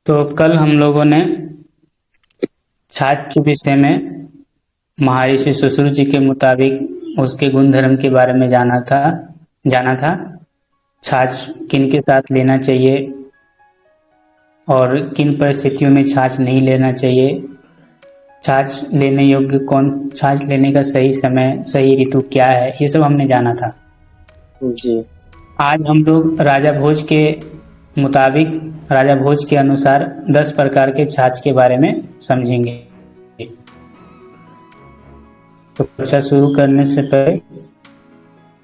तो कल हम लोगों ने छाछ के विषय में महर्षि सुश्रुत जी के मुताबिक उसके गुण धर्म के बारे में जाना था। छाछ किन के साथ लेना चाहिए और किन परिस्थितियों में छाछ नहीं लेना चाहिए, छाछ लेने योग्य कौन, छाछ लेने का सही समय सही ऋतु क्या है, ये सब हमने जाना था। जी। आज हम लोग राजा भोज के मुताबिक, राजा भोज के अनुसार 10 प्रकार के छाछ के बारे में समझेंगे। तो चर्चा शुरू करने से पहले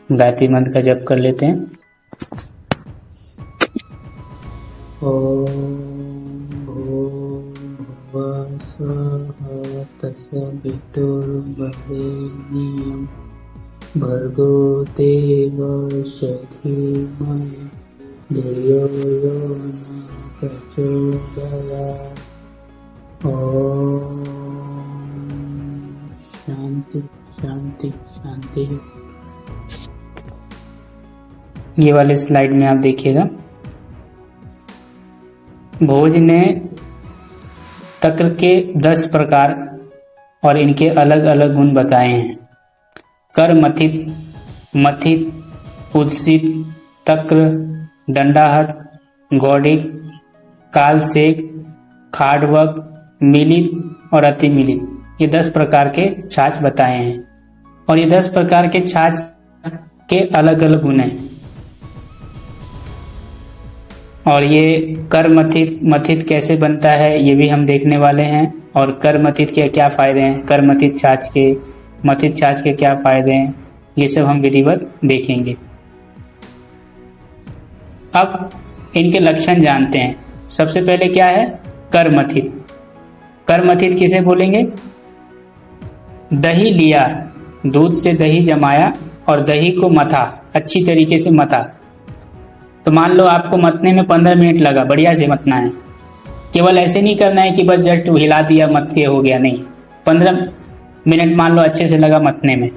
गायत्री मंत्र का जप कर लेते हैं। ओम भूर्भुवः स्वः तस्य वितुर्वरेण्यं भर्गो देवस्य धीमहि धियो यो न प्रचोदयात्। ओम शांति शांति शांति। ये वाले स्लाइड में आप देखिएगा, भोज ने तक्र के 10 प्रकार और इनके अलग अलग गुण बताए हैं। कर मथित, मथित, उद्सित, तक्र, दंडाहत, गौडिक, कालसेक, खाडवक, मिलित और अति मिलित, ये 10 प्रकार के छाछ बताए हैं। और ये 10 प्रकार के छाछ के अलग अलग गुण हैं। और ये कर मथित कैसे बनता है ये भी हम देखने वाले हैं। और कर मथित के क्या फायदे हैं, कर मथित छाछ के, मथित छाछ के क्या फायदे हैं, ये सब हम विधिवत देखेंगे। अब इनके लक्षण जानते हैं। सबसे पहले क्या है, कर मथित। कर मथित किसे बोलेंगे? दही लिया, दूध से दही जमाया और दही को मथा, अच्छी तरीके से मथा। तो मान लो आपको मतने में 15 मिनट लगा, बढ़िया से मतना है। केवल ऐसे नहीं करना है कि बस जस्ट हिला दिया मत के हो गया, नहीं, 15 मिनट मान लो अच्छे से लगा मतने में।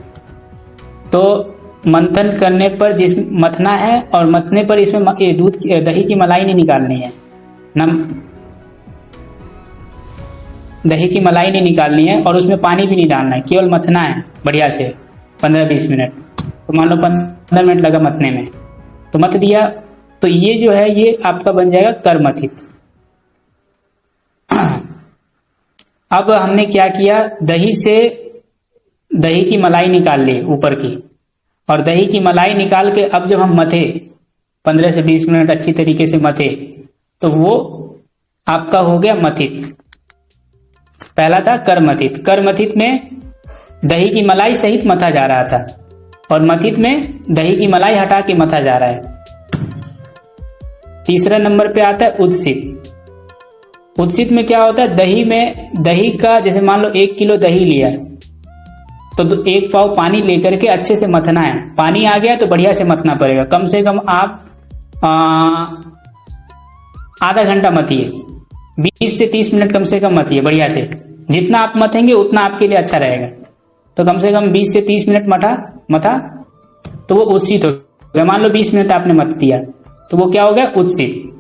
तो मंथन करने पर जिस मथना है और मतने पर इसमें दूध दही की मलाई नहीं निकालनी है, दही की मलाई नहीं निकालनी है और उसमें पानी भी नहीं डालना है, केवल मथना है बढ़िया से 15-20 मिनट। तो मान लो 15 मिनट लगा मतने में, तो मत दिया, तो ये जो है ये आपका बन जाएगा कर मथित। अब हमने क्या किया, दही से दही की मलाई निकाल ली ऊपर की, और दही की मलाई निकाल के अब जब हम मथे 15 से 20 मिनट अच्छी तरीके से मथे, तो वो आपका हो गया मथित। पहला था कर मथित। कर मथित में दही की मलाई सहित मथा जा रहा था और मथित में दही की मलाई हटा के मथा जा रहा है। तीसरा नंबर पे आता है उद्सित। उद्सित में क्या होता है, दही का जैसे मान लो 1 किलो दही लिया तो 1 पाव पानी लेकर के अच्छे से मथना है। पानी आ गया तो बढ़िया से मथना पड़ेगा, कम से कम आप आधा घंटा मथिए, 20 से 30 मिनट कम से कम मथिए बढ़िया से। जितना आप मथेंगे उतना आपके लिए अच्छा रहेगा। तो कम से कम 20 से 30 मिनट मथा तो वो उद्सित हो गया। मान लो 20 मिनट आपने मथ दिया तो वो क्या हो गया, उद्सित।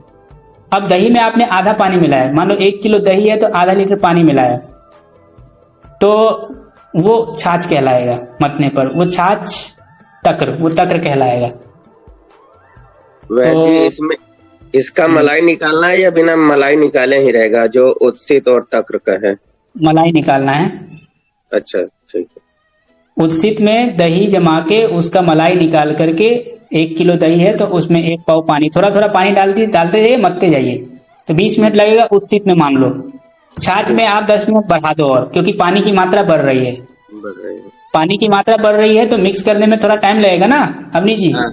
अब दही में आपने आधा पानी मिलाया, मान लो 1 किलो दही है तो आधा लीटर पानी मिलाया, तो वो छाछ कहलाएगा। मतने पर वो छाछ वो तक्र कहलाएगा। वैसे तो इसमें इसका मलाई निकालना है या बिना मलाई निकाले ही रहेगा, जो उद्सित और तक्र का है? मलाई निकालना है। अच्छा, ठीक है। उद्सित में दही जमा के उसका मलाई निकाल करके 1 किलो दही है तो उसमें 1 पाव पानी, थोड़ा थोड़ा पानी डालते जाइए, मथते जाइए, तो 20 मिनट लगेगा उद्सित में मान लो। छाछ में आप 10 मिनट बढ़ा दो, और क्योंकि पानी की मात्रा बढ़ रही है, पानी की मात्रा बढ़ रही है तो मिक्स करने में थोड़ा टाइम लगेगा ना अवनी जी। हाँ,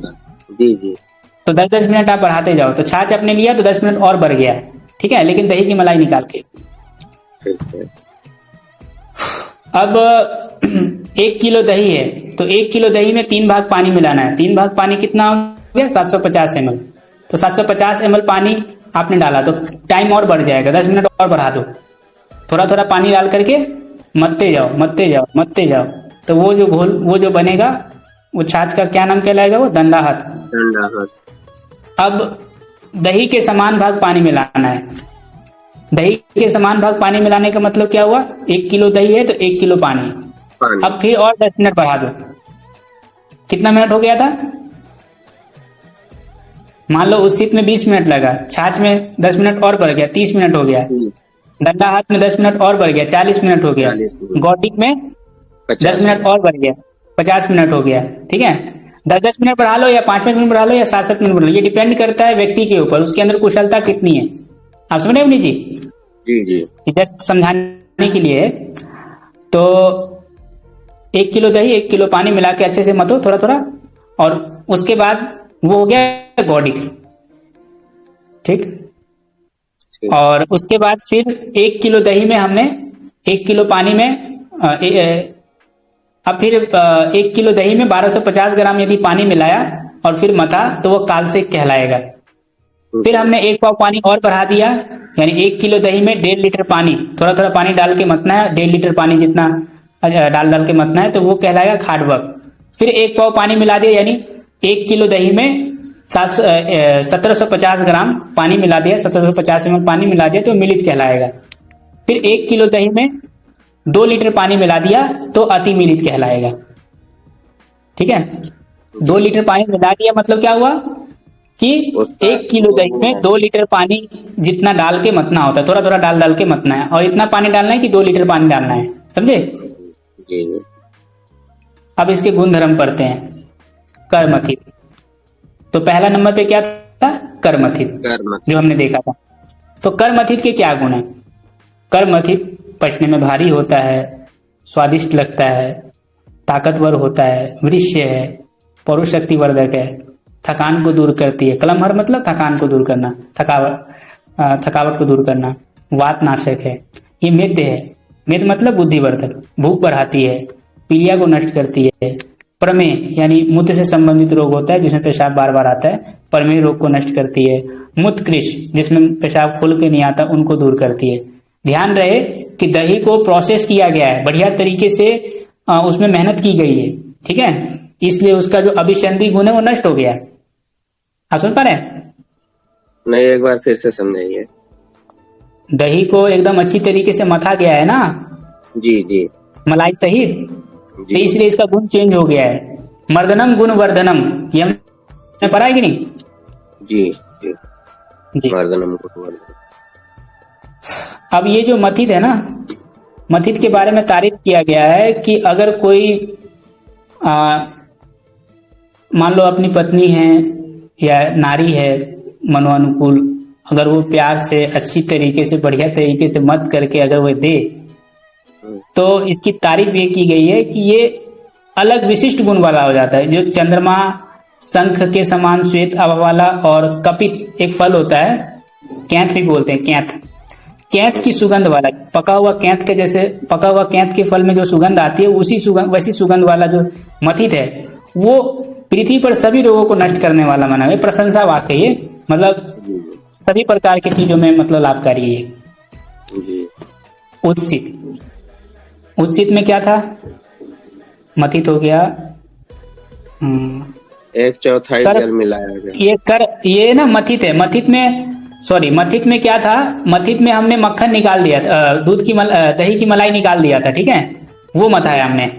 जी जी। तो 10-10 मिनट आप बढ़ाते जाओ, तो छाछ आपने लिया तो 10 मिनट और बढ़ गया, ठीक है, लेकिन दही की मलाई निकाल के। ठीक है। अब 1 किलो दही है तो 1 किलो दही में 3 भाग पानी मिलाना है। 3 भाग पानी कितना हो गया, 750 ml। तो 750 ml पानी आपने डाला तो टाइम और बढ़ जाएगा, 10 मिनट और बढ़ा दो। थोड़ा थोड़ा पानी डाल करके मत्ते जाओ, तो वो जो बनेगा वो छाछ का क्या नाम कहलाएगा, वो दंडाहत। अब दही के समान भाग पानी मिलाना है, दही के समान भाग पानी मिलाने का मतलब क्या हुआ, 1 किलो दही है तो 1 किलो पानी। पानी। अब फिर और 10 मिनट बढ़ा दो, कितना मिनट हो गया था, मान लो उस सीट में 20 मिनट लगा, छाछ में 10 मिनट और बढ़ गया, 30 मिनट हो गया। जी, डंडा हाथ में 10 मिनट और बढ़ गया, 40 मिनट हो गया। 40 मिनट, गौटिक में 10 50 मिनट मिनट। और बढ़ गया, 50 मिनट हो गया। ठीक है, 10 10 मिनट बढ़ा लो या 5 5 मिनट बढ़ा लो या 7 7 मिनट बढ़ा लो, ये डिपेंड करता है व्यक्ति के ऊपर, उसके अंदर कुशलता कितनी है। आप समझ रहे हो जी, जी जी। जस्ट समझाने के लिए। तो 1 किलो दही 1 किलो पानी मिला के अच्छे से मतो थोड़ा थोड़ा, और उसके बाद वो हो गया गौडिक। ठीक, ठीक। और उसके बाद फिर 1 किलो दही में हमने 1 किलो पानी में अब फिर 1 किलो दही में 1250 ग्राम यदि पानी मिलाया और फिर मथा तो वो कालसेक कहलाएगा। फिर हमने 1 पाव पानी और बढ़ा दिया, यानी 1 किलो दही में 1.5 लीटर पानी, थोड़ा थोड़ा पानी डाल के मतना है, 1.5 लीटर पानी जितना डाल डाल के मतना है, तो वो कहलाएगा खाडवक। फिर 1 पाव पानी मिला दिया, यानी 1 किलो दही में 1750 ग्राम पानी मिला दिया, 1750 ml पानी मिला दिया तो मिलित कहलाएगा। फिर 1 किलो दही में 2 लीटर पानी मिला दिया तो अति मिलित कहलाएगा। ठीक है, 2 लीटर पानी मिला दिया मतलब क्या हुआ कि उसका 1 किलो दही में 2 लीटर पानी जितना डाल के मतना होता है, थोड़ा थोड़ा डाल डाल के मतना है, और इतना पानी डालना है कि 2 लीटर पानी डालना है, समझे। जी जी। अब इसके गुण धर्म पढ़ते हैं। कर्मथित, तो पहला नंबर पे क्या था, कर्मथित, कर्म। जो हमने देखा था। तो कर्मथित के क्या गुण है, कर्मथित पचने में भारी होता है, स्वादिष्ट लगता है, ताकतवर होता है, वृष्य है, पौरुष शक्ति वर्धक है, थकान को दूर करती है, कलमहर मतलब थकान को दूर करना, थकावट को दूर करना, वात नाशक है। ये मेद्य है, मेद मतलब बुद्धिवर्धक, भूख बढ़ाती है, पीलिया को नष्ट करती है, प्रमेय यानी मूत्र से संबंधित रोग होता है जिसमें पेशाब बार बार आता है, प्रमेय रोग को नष्ट करती है, मूत्रकृश जिसमें पेशाब खुल के नहीं आता उनको दूर करती है। ध्यान रहे कि दही को प्रोसेस किया गया है, बढ़िया तरीके से उसमें मेहनत की गई है, ठीक है, इसलिए उसका जो अभिसंधि गुण है वो नष्ट हो गया। आप सुन पा रहे हैं, नहीं, एक बार फिर से समझाइए। दही को एकदम अच्छी तरीके से मथा गया है ना, जी जी मलाई सहित, तो जी इसलिए इसका गुण चेंज हो गया है। मर्दनम गुण वर्धनम, ये हमने पढ़ा है कि नहीं जी जी। जी। मर्दनम कुटुंबम। अब ये जो मथित है ना, मथित के बारे में तारीफ किया गया है कि अगर कोई मान लो अपनी पत्नी है या नारी है मनोनुकूल, अगर वो प्यार से अच्छी तरीके से बढ़िया तरीके से मत करके अगर वो दे, तो इसकी तारीफ ये की गई है कि ये अलग विशिष्ट गुण वाला हो जाता है। जो चंद्रमा, शंख के समान श्वेत आभा वाला, और कपित एक फल होता है, कैंथ भी बोलते हैं, कैंथ, कैंथ की सुगंध वाला, पका हुआ कैंथ के जैसे, पका हुआ कैंथ के फल में जो सुगंध आती है उसी सुगंध, वैसी सुगंध वाला जो मथित है वो पृथ्वी पर सभी रोगों को नष्ट करने वाला माना है। प्रशंसा वाक्य है, मतलब सभी प्रकार की चीजों में मतलब लाभकारी है। जी। उत्सित, उत्सित में क्या था, मथित हो गया, 1/4 कर, जल मिलाया गया। ये कर, ये ना मथित है, मथित में सॉरी, मथित में क्या था, मथित में हमने मक्खन निकाल दिया था, दूध की दही की मलाई निकाल दिया था, ठीक है, वो मथा है हमने।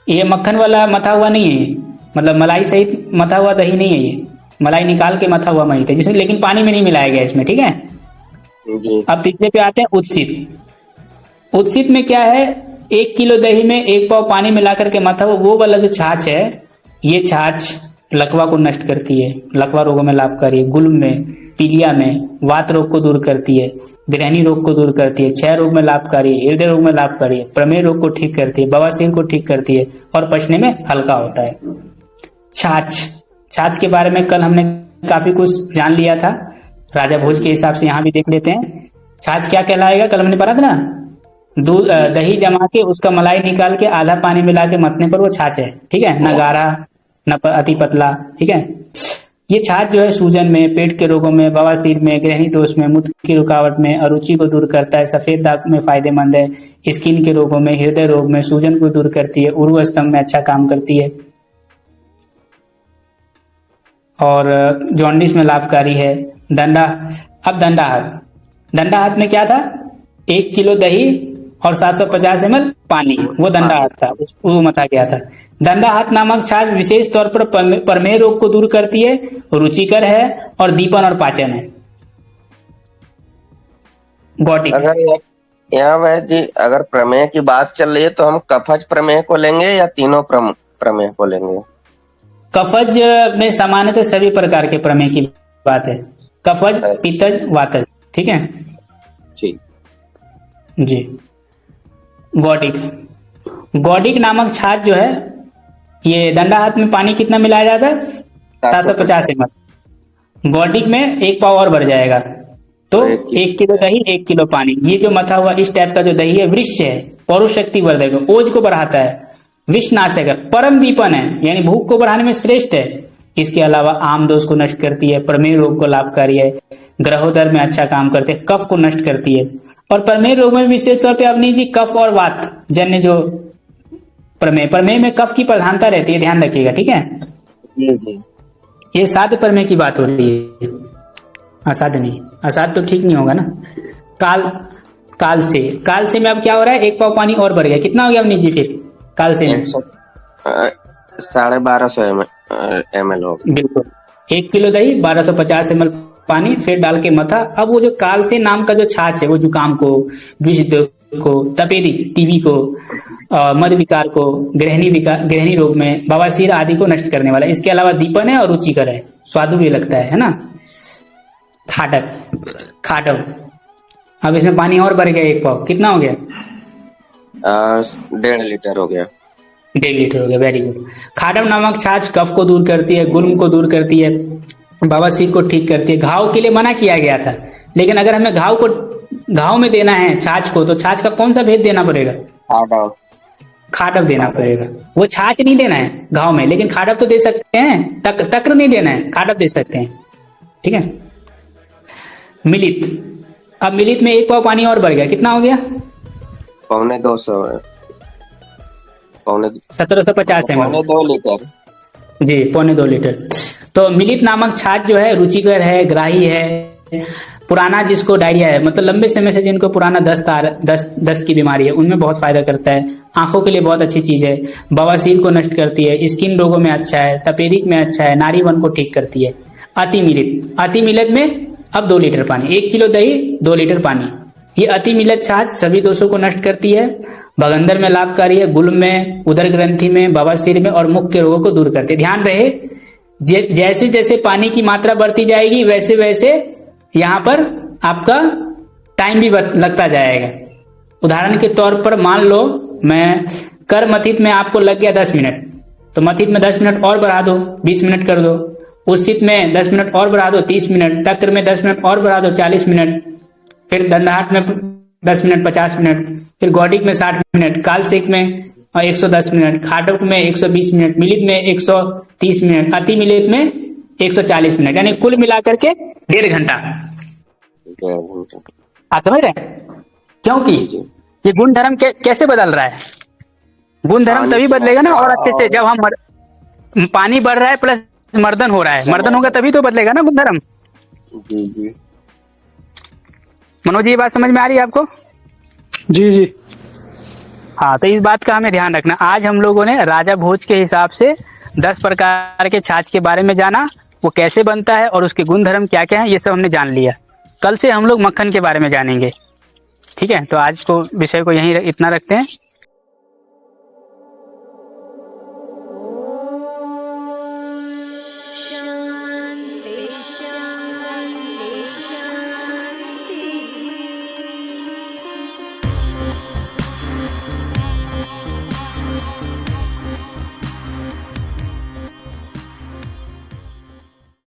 ये मक्खन वाला मथा हुआ नहीं है, मतलब मलाई सहित मथा हुआ दही नहीं है, ये मलाई निकाल के मथा हुआ मही है जिसमें, लेकिन पानी में नहीं मिलाया गया इसमें, ठीक है। जी अब तीसरे पे आते हैं उत्सित। उत्सित में क्या है, 1 किलो दही में 1 पाव पानी मिला करके मथा हुआ वो वाला जो छाछ है, ये छाछ लकवा को नष्ट करती है, लकवा रोगों में लाभकारी है, गुल्म में, पीलिया में, वात रोग को दूर करती है, गृहिणी रोग को दूर करती है, क्षय रोग में लाभकारी है, हृदय रोग में लाभकारी है, प्रमेय रोग को ठीक करती है, बवासीर को ठीक करती है, और पचने में हल्का होता है। छाछ, छाछ के बारे में कल हमने काफी कुछ जान लिया था, राजा भोज के हिसाब से यहाँ भी देख लेते हैं। छाछ क्या कहलाएगा, कल हमने पढ़ा था ना, दूध दही जमा के उसका मलाई निकाल के आधा पानी मिला के मतने पर वो छाछ है, ठीक है, न गाढ़ा न अति पतला, ठीक है। ये छाछ जो है सूजन में, पेट के रोगों में, बवासीर में, गृहिणी दोष में, मूत्र की रुकावट में, अरुचि को दूर करता है, सफेद दाग में फायदेमंद है, स्किन के रोगों में, हृदय रोग में, सूजन को दूर करती है, उर्व स्तंभ में अच्छा काम करती है, और जॉन्डिस में लाभकारी है। दंडा, अब दंडाहार, दंडा हाथ में क्या था? 1 किलो दही और 750 ml पानी, वो दंडा हाथ था, वो मथा गया था। दंडा हाथ नामक छाछ विशेष तौर पर प्रमेह रोग को दूर करती है, रुचिकर है और दीपन और पाचन है। गौटिक। अगर यहाँ वैद्य जी, अगर प्रमेय की बात चल रही है तो हम कफज प्रमेय को लेंगे या तीनों प्रमेय को लेंगे? कफज में सामान्यतः सभी प्रकार के प्रमेय की बात है, कफज, पित्तज, वातज, ठीक है ठीक जी। गौटिक। गौटिक नामक छाछ जो है, ये दंडा हाथ में पानी कितना मिलाया जाता है? 750 ml। गौटिक में 1 पाव और बढ़ जाएगा, तो 1 किलो दही 1 किलो पानी। ये जो मथा हुआ इस टाइप का जो दही है, वृक्ष है, पौरुष शक्ति वर्धक है, ओज को बढ़ाता है, विषनाशक है, परम दीपन है, यानी भूख को बढ़ाने में श्रेष्ठ है। इसके अलावा आम दोष को नष्ट करती है, प्रमेह रोग को लाभकारी है, ग्रहोदर में अच्छा काम करते हैं, कफ को नष्ट करती है। और प्रमेह रोग में विशेष तौर पे अपनी जी कफ और वात जन्य जो प्रमेह में कफ की प्रधानता रहती है, ध्यान रखिएगा, ठीक है। जी। ये साध्य प्रमेय की बात हो रही है, असाध्य नहीं। असाध्य तो ठीक नहीं होगा ना। काल से में अब क्या हो रहा है? 1 पाव पानी और बढ़ गया, कितना हो गया अपनी जी? फिर काल से में 1250 ml हो गया। बिल्कुल, 1 किलो दही 1250 ml पानी, फिर डाल के मथा। अब वो जो काल से नाम का जो छाछ है, वो जुकाम को, विष को, तपेदी, टीबी को, मध विकार को, गृहिणी रोग में, बवासीर आदि को नष्ट करने वाला। इसके अलावा दीपन है और रुचिकर है, स्वादु भी लगता है ना। खाटव। अब इसमें पानी और बढ़ गया 1 पाव, कितना हो गया? 1.5 लीटर हो गया। 1.5 लीटर हो गया, वेरी गुड। खाटव नामक छाछ कफ को दूर करती है, गुल्म को दूर करती है, बवासीर को ठीक करती है। घाव के लिए मना किया गया था, लेकिन अगर हमें घाव में देना है छाछ को, तो छाछ का कौन सा भेद देना पड़ेगा? खाटव देना पड़ेगा। वो छाछ नहीं देना है घाव में, लेकिन खाटव तो दे सकते हैं, तक्र नहीं देना है, खाटव दे सकते हैं, ठीक है। मिलित। अब मिलित में 1 पाव पानी और बढ़ गया, कितना हो गया? 1750 ml, 2 लीटर जी, 2.25 लीटर। तो मिलित नामक छाछ जो है, रुचिकर है, ग्राही है, पुराना जिसको डायरिया है, मतलब लंबे समय से जिनको पुराना दस्त की बीमारी है, उनमें बहुत फायदा करता है। आंखों के लिए बहुत अच्छी चीज है, बवासीर को नष्ट करती है, स्किन रोगों में अच्छा है, तपेदिक में अच्छा है, नारीवन को ठीक करती है। अति मिलत में अब 2 लीटर पानी, 1 किलो दही 2 लीटर पानी। ये अति मिलत छाछ सभी दोषों को नष्ट करती है, भगंदर में लाभकारी है, गुल्म में, उदर ग्रंथि में, बवासीर में और मुख के रोगों को दूर करती है। ध्यान रहे, जैसे जैसे पानी की मात्रा बढ़ती जाएगी, वैसे वैसे यहाँ पर आपका टाइम भी लगता जाएगा। उदाहरण के तौर पर मान लो मैं कर मथित में आपको लग गया 10 मिनट, तो मथित में 10 मिनट और बढ़ा दो, 20 मिनट कर दो। उसित में 10 मिनट और बढ़ा दो, 30 मिनट। तक्र में 10 मिनट और बढ़ा दो, 40 मिनट। फिर दंडाहाट में 10 मिनट, 50 मिनट। फिर गौटिक में 60 मिनट, कालसेक में 110 मिनट, खाटक में 120 मिनट, मिलित में 130 मिनट, अति मिलित में 140 मिनट, यानी कुल मिलाकर के 1.5 घंटा। आप समझ रहे हैं? क्योंकि ये गुण धर्म कैसे बदल रहा है? गुण धर्म तभी बदलेगा ना, और अच्छे से, जब हम पानी बढ़ रहा है प्लस मर्दन हो रहा है, मर्दन होगा तभी तो बदलेगा ना गुण धर्म। जी। मनोज, ये बात समझ में आ रही है आपको? जी। हाँ, तो इस बात का हमें ध्यान रखना। आज हम लोगों ने राजा भोज के हिसाब से 10 प्रकार के छाछ के बारे में जाना, वो कैसे बनता है और उसके गुण धर्म क्या क्या है, ये सब हमने जान लिया। कल से हम लोग मक्खन के बारे में जानेंगे, ठीक है। तो आज को विषय को यहीं इतना रखते हैं। शांति।